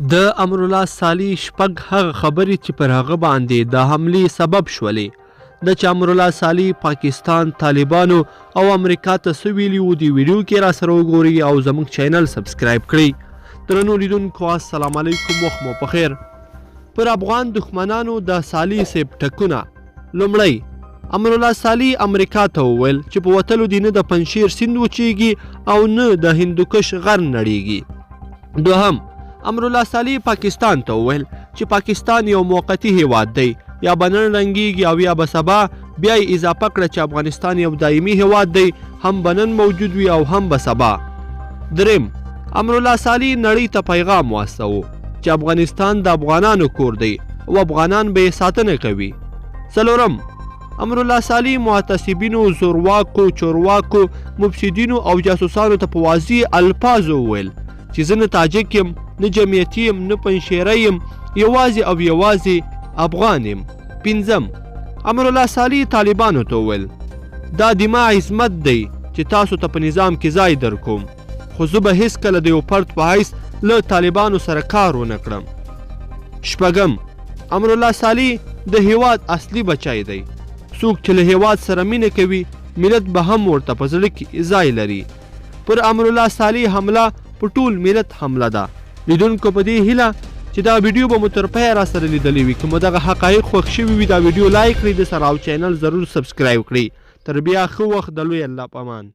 د امرالله صالح شپږ هغه خبرې چې پرهغه باندې د حملې سبب شولې د چې امرالله صالح پاکستان طالبانو او امریکا ته څه ویلي وو د ویډیو کې را سره وګورئ او زموږ چینل سبسکرایب کړئ. درنو لیدونکو السلام علیکم، وخت مو پخیر. پر افغان دښمنانو د صالح صاحب ټکونه. لومړی امرالله صالح امریکا ته وویل چې په وتلو دې نه د پنجشیر سیند وچیږي او نه د هندوکش غر نړیږي. دوهم امرالله صالح پاکستان ته وویل چې پاکستان یو موقتي هیواد دی، یا به نن رنګیږي او یا به سبا. بیا یې اضافه کړه چې افغانستان یو دایمي هیواد دی، هم به نن موجود وي او هم به سبا. دریم امرالله صالح نړۍ ته پیغام واستاوه چې افغانستان د افغانانو کور دی او افغانان به یې ساتنه کوي. څلورم امرالله صالح معتصبینو، زورواکو، چورواکو، مفسدینو او جاسوسانو ته په واضح الفاظو وویل چې زه نه تاجک یم، نه جمعیتي یم، نه پنجشیری یم، یوازې او یوازې افغان یم. پنځم امرالله صالح طالبانو ته وویل دا دما عظمت دی چې تاسو ته په نظام کې ځای درکوم، خو زه به هیڅکله د یو فرد په حیث له طالبانو سره کار ونه کړم. شپږم امرالله صالح د هیواد اصلي بچی دی. څوک چې له هیواد سره مینه کوي ملت به هم ورته په زړه کې ځای لري. پر امرالله صالح حمله په ټول ملت حمله ده. لیدونکو په دې هیله چې دا ویډیو به مو تر پایه را سره لیدلی وي. که مو دغه حقایق خوښ شوي وي دا ویډیو لایک کړئ د سره او چینل ضرور سبسکرایب کړئ. تر بیا ښه وخت، د لوی الله په امان.